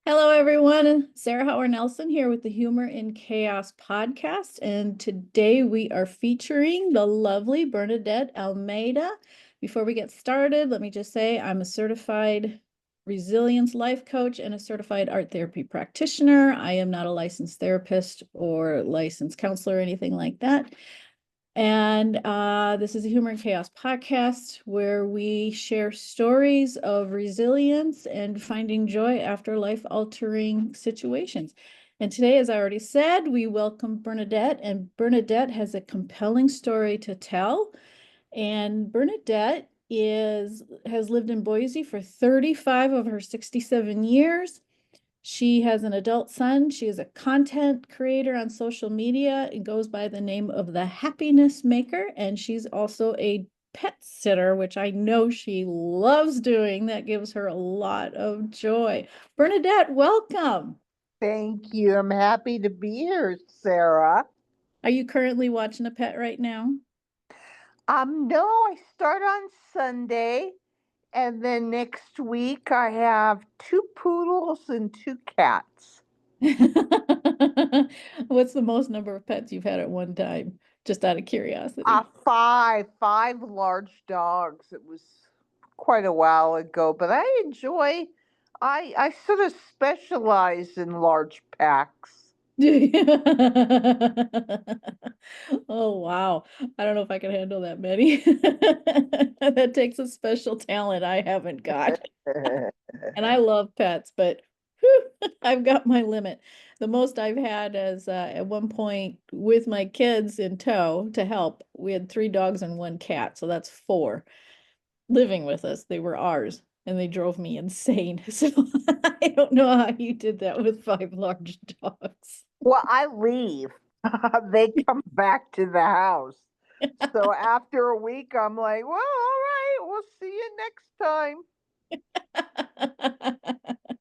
Hello, everyone. Sarah Howard Nelson here with the Humor in Chaos podcast. And today we are featuring the lovely Bernadette Almeida. Before we get started, let me just say I'm a certified resilience life coach and a certified art therapy practitioner. I am not a licensed therapist or licensed counselor or anything like that. And this is a Humor and Chaos podcast where we share stories of resilience and finding joy after life-altering situations. And today, as I already said, we welcome Bernadette, and Bernadette has a compelling story to tell. And Bernadette has lived in Boise for 35 of her 67 years. She has an adult son. She is a content creator on social media. It goes by the name of the Happyness Maker, and she's also a pet sitter, which I know she loves doing. That gives her a lot of joy. Bernadette, welcome. Thank you. I'm happy to be here, Sarah. Are you currently watching a pet right now? No, I start on Sunday, and then next week I have two poodles and two cats. What's the most number of pets you've had at one time? Just out of curiosity. Five large dogs. It was quite a while ago, but I enjoy. I sort of specialize in large packs. Oh, wow. I don't know if I can handle that many. That takes a special talent I haven't got. And I love pets, but whew, I've got my limit. The most I've had is at one point with my kids in tow to help. We had three dogs and one cat, so that's four living with us. They were ours, and they drove me insane. So I don't know how you did that with five large dogs. Well, I leave. They come back to the house. So after a week, I'm like, well, all right, we'll see you next time.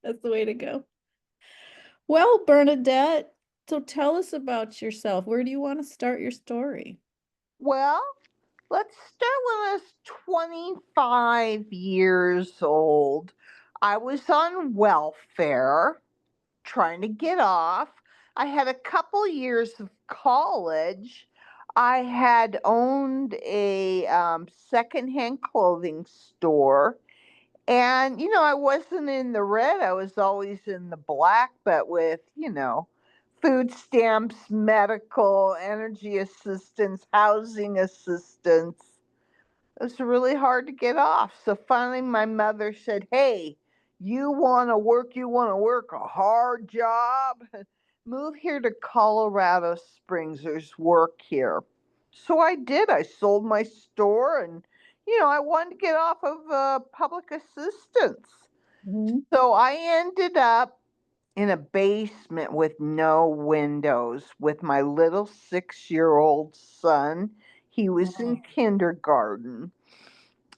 That's the way to go. Well, Bernadette, so tell us about yourself. Where do you want to start your story? Well, let's start when I was 25 years old. I was on welfare, trying to get off. I had a couple years of college. I had owned a secondhand clothing store. And, I wasn't in the red, I was always in the black, but with, food stamps, medical, energy assistance, housing assistance. It was really hard to get off. So finally, my mother said, hey, you want to work a hard job? Move here to Colorado Springs. There's work here. So I did. I sold my store and, I wanted to get off of public assistance. Mhm. So I ended up in a basement with no windows with my little 6-year-old son. He was in Oh. kindergarten.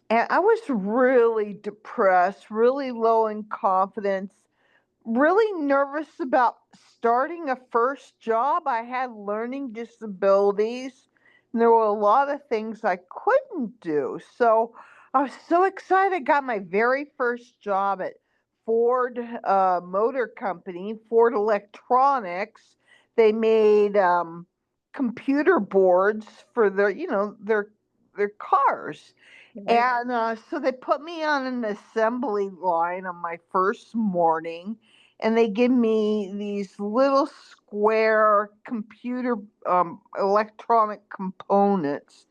And I was really depressed, really low in confidence, really nervous about starting a first job. I had learning disabilities, and there were a lot of things I couldn't do. So I was so excited. I got my very first job at Ford Motor Company, Ford Electronics. They made computer boards for their cars. Right. And so they put me on an assembly line on my first morning, and they give me these little square computer electronic components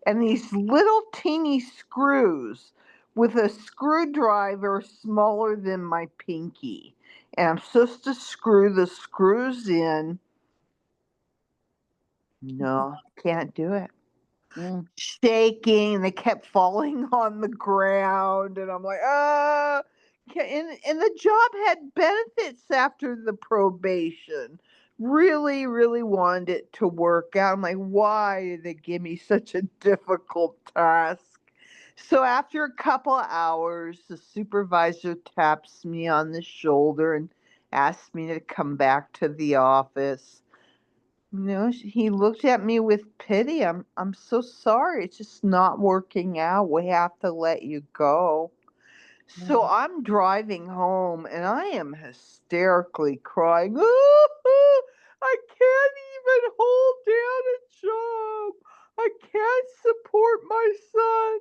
and these little teeny screws with a screwdriver smaller than my pinky. And I'm supposed to screw the screws in. No, can't do it. Mm. Shaking. They kept falling on the ground, and I'm like, and the job had benefits after the probation. Really, really wanted it to work out. I'm like, why did they give me such a difficult task? So after a couple of hours, the supervisor taps me on the shoulder and asks me to come back to the office. No, he looked at me with pity. I'm so sorry. It's just not working out. We have to let you go. So I'm driving home and I am hysterically crying. "Ah, I can't even hold down a job. I can't support my son.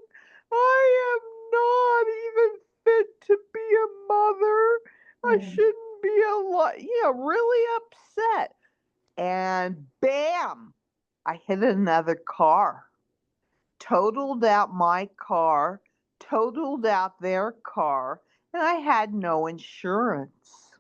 I am not even fit to be a mother. I Mm. shouldn't be alive." Really upset. And bam, I hit another car, totaled out my car, totaled out their car, and I had no insurance.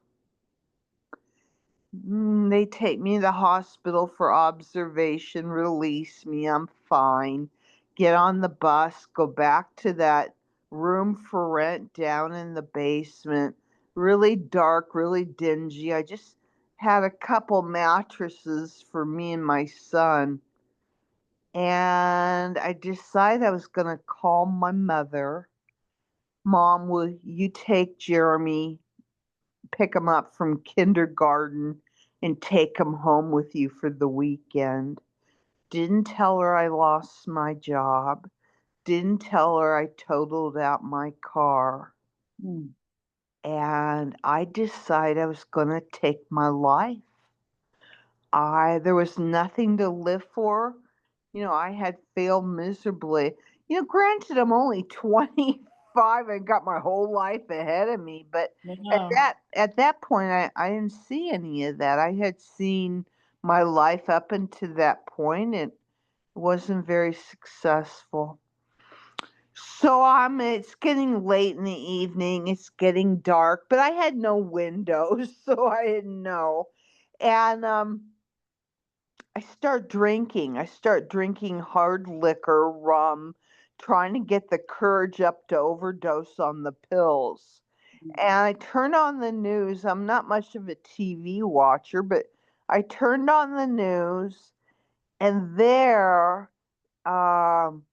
They take me to the hospital for observation, release me, I'm fine. Get on the bus, go back to that room for rent down in the basement. Really dark, really dingy. I just had a couple mattresses for me and my son. And I decided I was going to call my mother. "Mom, will you take Jeremy, pick him up from kindergarten, and take him home with you for the weekend?" Didn't tell her I lost my job. Didn't tell her I totaled out my car. Mm. And I decided I was going to take my life. There was nothing to live for. I had failed miserably. Granted, I'm only 25 and got my whole life ahead of me, but at Yeah. that point I didn't see any of that. I had seen my life up until that point. It wasn't very successful. So it's getting late in the evening, it's getting dark, but I had no windows, so I didn't know. And I start drinking. I start drinking hard liquor, rum, trying to get the courage up to overdose on the pills. And I turn on the news. I'm not much of a TV watcher, but I turned on the news, and there, um,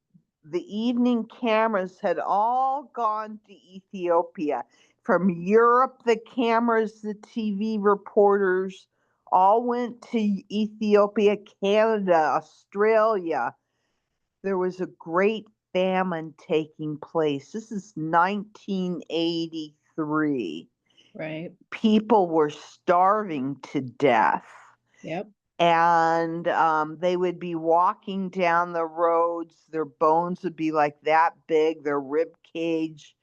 the evening cameras had all gone to Ethiopia. From Europe, the cameras, the TV reporters all went to Ethiopia, Canada, Australia. There was a great famine taking place. This is 1983. Right. People were starving to death. Yep. And they would be walking down the roads. Their bones would be like that big, their rib cage,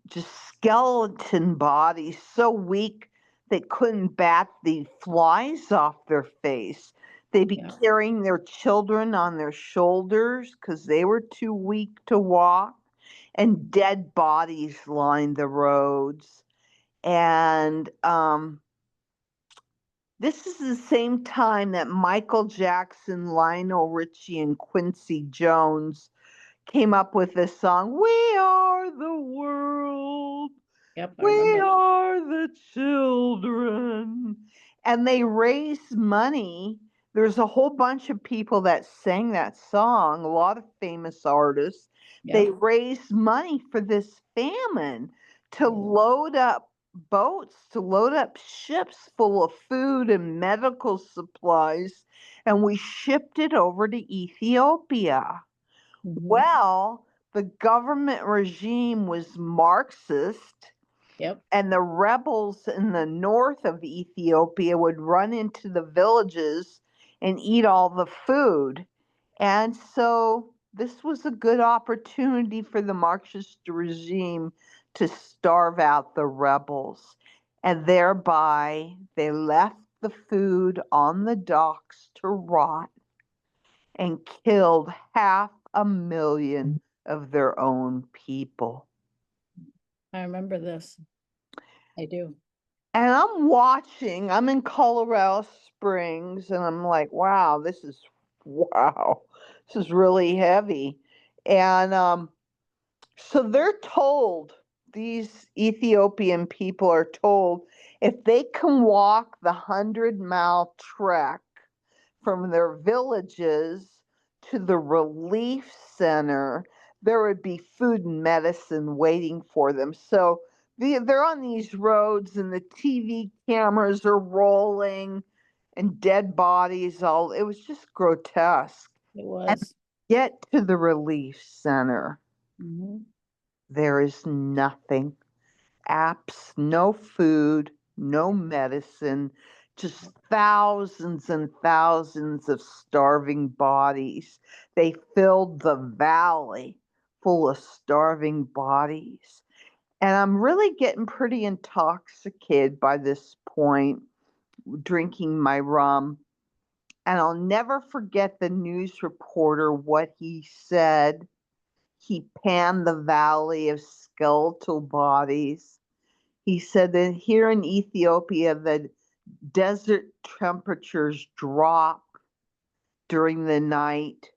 just skeleton bodies, so weak they couldn't bat the flies off their face. They'd be Yeah. carrying their children on their shoulders because they were too weak to walk, and dead bodies lined the roads. And this is the same time that Michael Jackson, Lionel Richie, and Quincy Jones came up with this song, "We Are the World, Yep. I We remember that. Are the Children." And they raised money. There's a whole bunch of people that sang that song, a lot of famous artists. They Yep. raised money for this famine to Yeah. load up boats, to load up ships full of food and medical supplies, and we shipped it over to Ethiopia. Hmm. Well, the government regime was Marxist, Yep. and the rebels in the north of Ethiopia would run into the villages and eat all the food. And so this was a good opportunity for the Marxist regime to starve out the rebels. And thereby, they left the food on the docks to rot and killed 500,000 of their own people. I remember this. I do. And I'm in Colorado Springs, and I'm like, wow, this is really heavy. And so they're told, these Ethiopian people are told, if they can walk the 100-mile trek from their villages to the relief center, there would be food and medicine waiting for them. So they're on these roads, and the TV cameras are rolling, and dead bodies all. It was just grotesque. It And was. get to the relief center. Hmm. There is nothing. apps, no food, no medicine, just thousands and thousands of starving bodies. They filled the valley full of starving bodies. And I'm really getting pretty intoxicated by this point, drinking my rum. And I'll never forget the news reporter, what he said. He panned the valley of skeletal bodies. He said that here in Ethiopia, the desert temperatures drop during the night,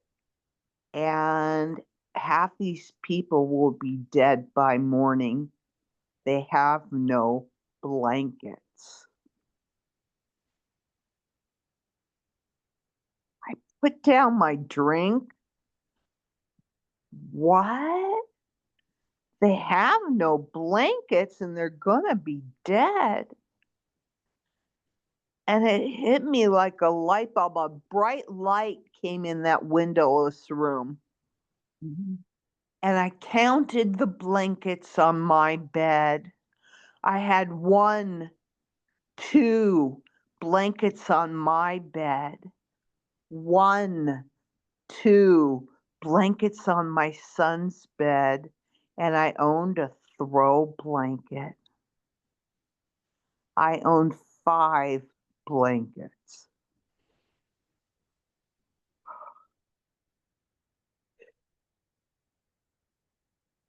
and half these people will be dead by morning. They have no blankets. I put down my drink. What? They have no blankets and they're gonna be dead. And it hit me like a light bulb. A bright light came in that windowless room. Mhm. And I counted the blankets on my bed. I had 1, 2 blankets on my bed. 1, 2 blankets on my son's bed. And I owned a throw blanket. I owned 5 blankets.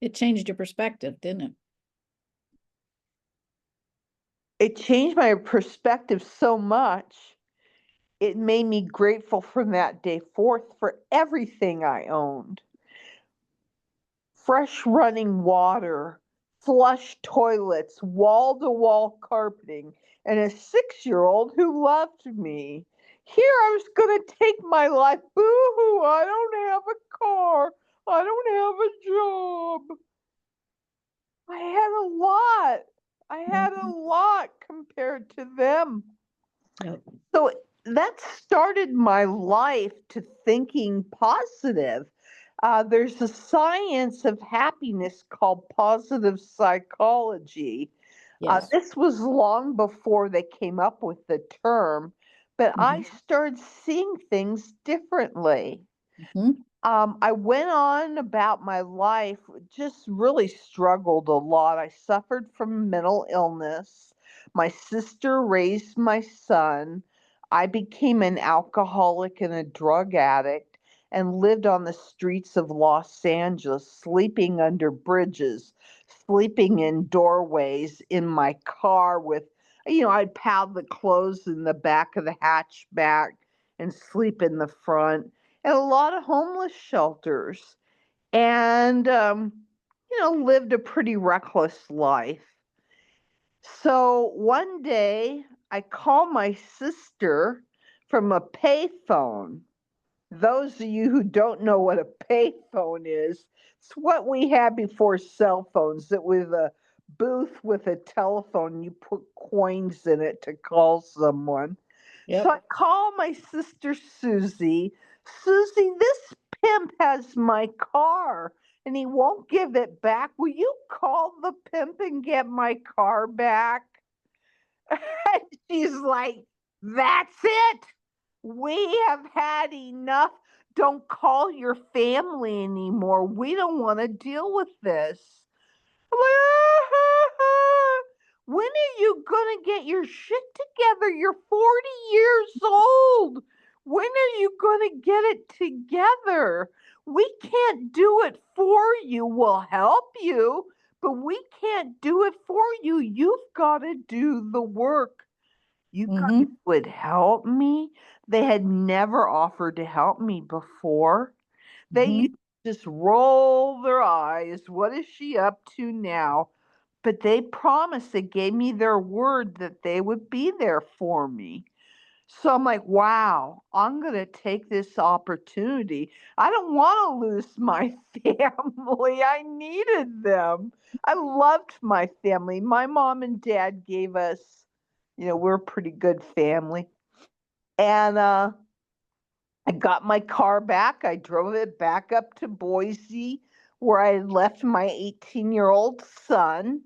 It changed your perspective, didn't it? It changed my perspective so much. It made me grateful from that day forth for everything I owned. Fresh running water, flush toilets, wall-to-wall carpeting, and a 6-year-old who loved me. Here I was going to take my life. Boo-hoo, I don't have a car. I don't have a job. I had a lot. I had a Mhm. lot compared to them. Yep. So that started my life to thinking positive. There's a science of happiness called positive psychology. Yes. This was long before they came up with the term, but I Mhm. started seeing things differently. Mhm. I went on about my life, just really struggled a lot. I suffered from mental illness. My sister raised my son. I became an alcoholic and a drug addict and lived on the streets of Los Angeles, sleeping under bridges, sleeping in doorways in my car with, I'd pile the clothes in the back of the hatchback and sleep in the front, and a lot of homeless shelters, and lived a pretty reckless life. So one day I called my sister from a payphone. Those of you who don't know what a payphone is, it's what we had before cell phones. It was a booth with a telephone. You put coins in it to call someone. So Yep. I call my sister Susie. Susie, this pimp has my car and he won't give it back. Will you call the pimp and get my car back? And she's like, that's it. We have had enough. Don't call your family anymore. We don't want to deal with this. I'm like, when are you going to get your shit together? You're 40 years old. When are you going to get it together? We can't do it for you. We'll help you, but we can't do it for you. You've got to do the work. You guys Mhm. would help me? They had never offered to help me before. They used Mhm. to just roll their eyes. What is she up to now? But they promised, they gave me their word that they would be there for me. So I'm like, wow, I'm going to take this opportunity. I don't want to lose my family. I needed them. I loved my family. My mom and dad gave us, we're a pretty good family. And I got my car back. I drove it back up to Boise, where I had left my 18-year-old son.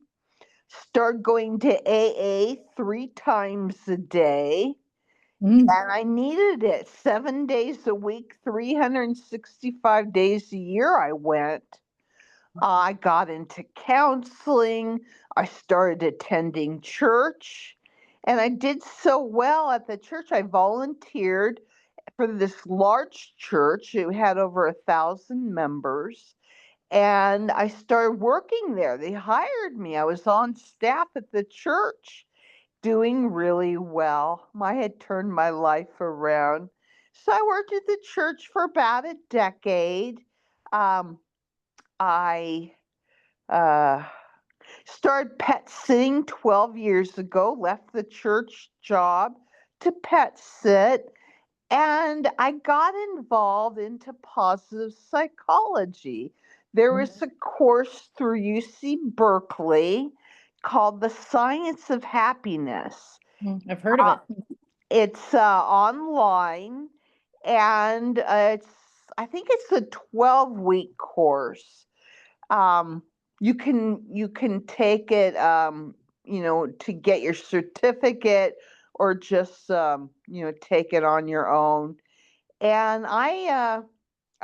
Started going to AA 3 times a day. Mm. And I needed it 7 days a week, 365 days a year. I went. I got into counseling. I started attending church. And I did so well at the church. I volunteered for this large church. It had over 1,000 members. And I started working there. They hired me. I was on staff at the church, doing really well. I had turned my life around. So I worked at the church for about a decade. I uh, started pet sitting 12 years ago, left the church job to pet sit, and I got involved into positive psychology. There Mm. was a course through UC Berkeley called The Science of Happiness. I've heard of Uh, it. it's online, and I think it's a 12-week course. Um, you can take it, to get your certificate, or just take it on your own. And I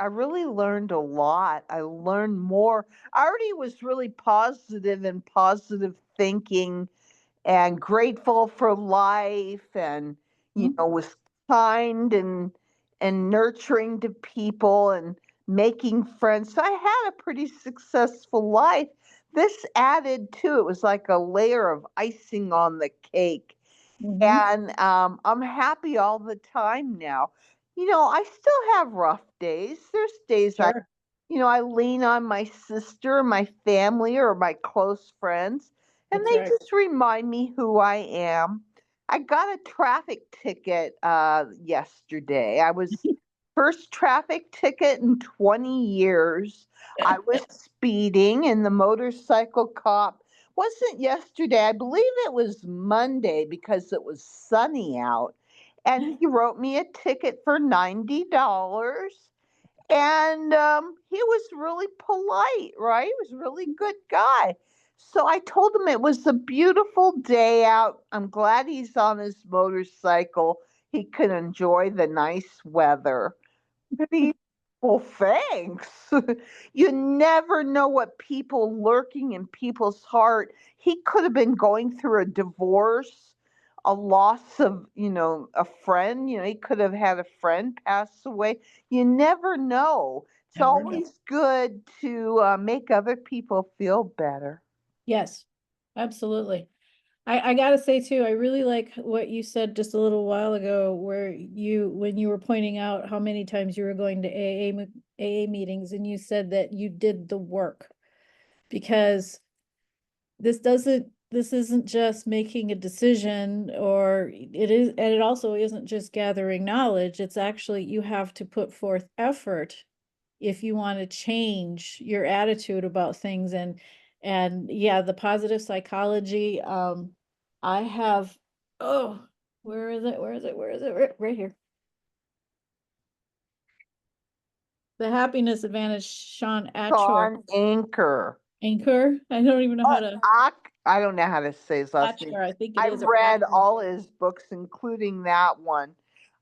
really learned a lot. I learned more. I already was really positive and positive thinking and grateful for life, and Mm. was kind and nurturing to people and making friends. So I had a pretty successful life. This added to it, was like a layer of icing on the cake. Mhm. And I'm happy all the time now. I still have rough days. There's days Sure. I lean on my sister, my family, or my close friends, and That's they right. just remind me who I am. I got a traffic ticket yesterday. I was first traffic ticket in 20 years. I was speeding, and the motorcycle cop wasn't yesterday. I believe it was Monday because it was sunny out. And he wrote me a ticket for $90. And he was really polite, right? He was a really good guy. So I told him it was a beautiful day out. I'm glad he's on his motorcycle. He could enjoy the nice weather. He, well, thanks. You never know what people lurking in people's heart. He could have been going through a divorce, a loss of, a friend. He could have had a friend pass away. You never know. It's Never know. always good to make other people feel better. Yes, absolutely. I gotta say too, I really like what you said just a little while ago, where when you were pointing out how many times you were going to AA meetings, and you said that you did the work, because this isn't just making a decision, or it is, and it also isn't just gathering knowledge. It's actually, you have to put forth effort if you want to change your attitude about things. And yeah, the positive psychology, I have, oh, where is it, right here, the happiness advantage, Sean Achor. Sean Anchor. Anchor, I don't even know how to. I don't know how to say his last name. Achor, I think it I've is, or read Achor. all his books, including that one.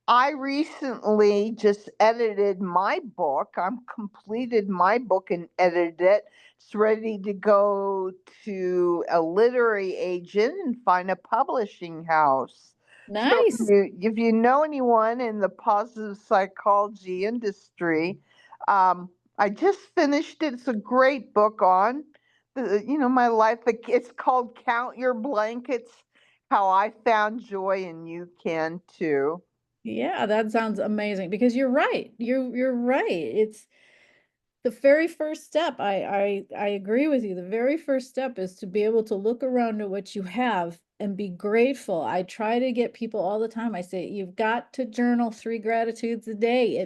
I recently just edited my book. I'm completed my book and edited it. It's ready to go to a literary agent and find a publishing house. So Nice. if you know anyone in the positive psychology industry, I just finished it. It's a great book on my life. It's called Count Your Blankets, How I Found Joy and You Can Too. Yeah, that sounds amazing, because you're right. You're right. It's the very first step. I agree with you. The very first step is to be able to look around at what you have and be grateful. I try to get people all the time. I say, you've got to journal 3 gratitudes a day.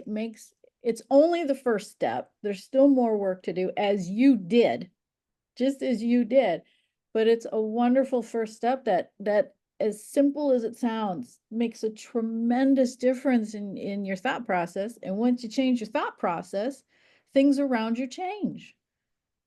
It's only the first step. There's still more work to do, as you did, just as you did. But it's a wonderful first step that, as simple as it sounds, makes a tremendous difference in your thought process. And once you change your thought process, things around you change.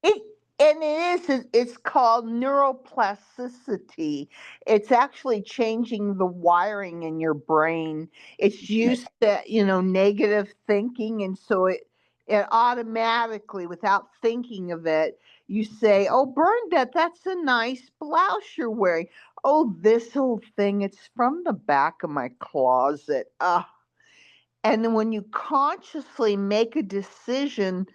It And it's called neuroplasticity. It's actually changing the wiring in your brain. It's Right. used to, negative thinking. And so it automatically, without thinking of it, you say, oh, Bernadette, that's a nice blouse you're wearing. Oh, this old thing, it's from the back of my closet. And then when you consciously make a decision,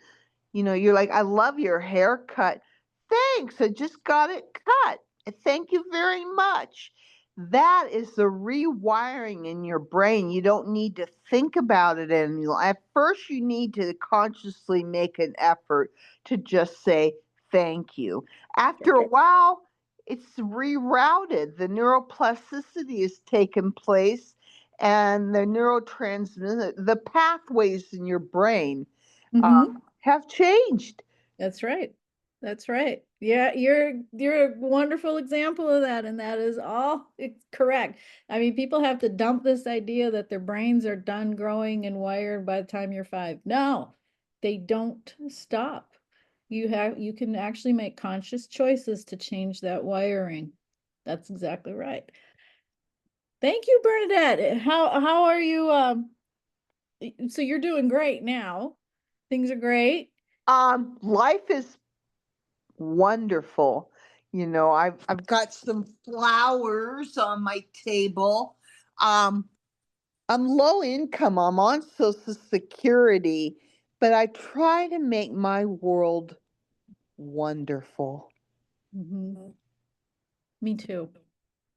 you're like, I love your haircut. Thanks. I just got it cut. Thank you very much. That is the rewiring in your brain. You don't need to think about it anymore. At first, you need to consciously make an effort to just say thank you. After a Right. while, it's rerouted. The neuroplasticity has taken place, and the neurotransmitter, the pathways in your brain Mm-hmm. have changed. That's right. That's right. Yeah, you're a wonderful example of that, and that is all it's correct. I mean, people have to dump this idea that their brains are done growing and wired by the time you're 5. No, they don't stop. You can actually make conscious choices to change that wiring. That's exactly right. Thank you, Bernadette. How are you? So you're doing great now. Things are great. Life is wonderful. I've got some flowers on my table. Um, I'm low income. I'm on Social Security, but I try to make my world wonderful. Hmm. Me too.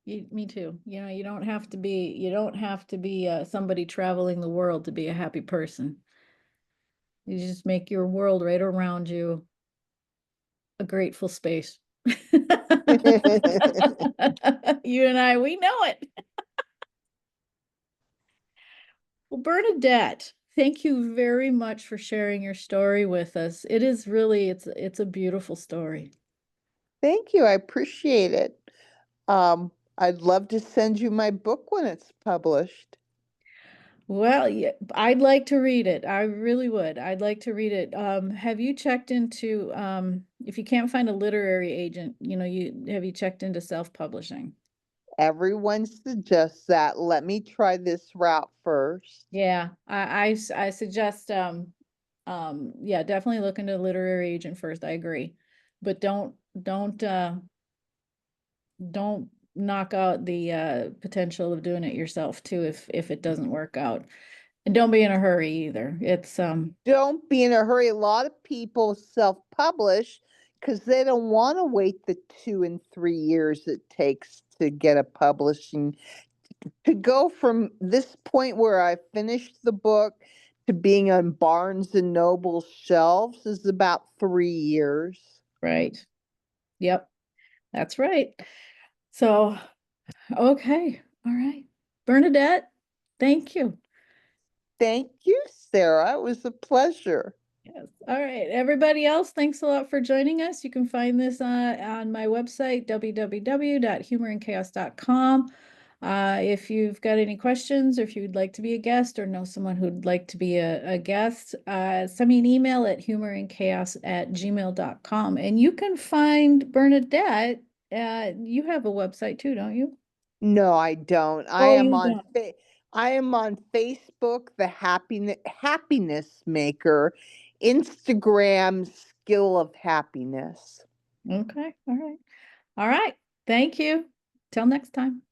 Me too. You don't have to be somebody traveling the world to be a happy person. You just make your world right around you a grateful space. You and I, we know it. Well, Bernadette, thank you very much for sharing your story with us. It is really, it's a beautiful story. Thank you. I appreciate it. I'd love to send you my book when it's published. Well, yeah, I'd like to read it. I really would. I'd like to read it. Have you checked into if you can't find a literary agent, you have you checked into self-publishing? Everyone suggests that. Let me try this route first. Yeah, I suggest yeah, definitely look into a literary agent first. I agree. But don't knock out the potential of doing it yourself too if it doesn't work out. And don't be in a hurry either. It's Don't be in a hurry. A lot of people self publish because they don't want to wait the 2 and 3 years it takes to get a publishing. To go from this point where I finished the book to being on Barnes and Noble's shelves is about 3 years. right. Yep, that's right. So, okay. All right. Bernadette, thank you. Thank you, Sarah. It was a pleasure. Yes. All right. Everybody else, thanks a lot for joining us. You can find this on my website, www.humorinchaos.com. If you've got any questions or if you'd like to be a guest or know someone who'd like to be a guest, send me an email at humorinchaos@gmail.com. And you can find Bernadette. You have a website too, don't you? No, I don't. Oh, you don't. I am on Facebook, the Happyness Maker, Instagram, Skill of Happiness. Okay. All right. All right. Thank you. Till next time.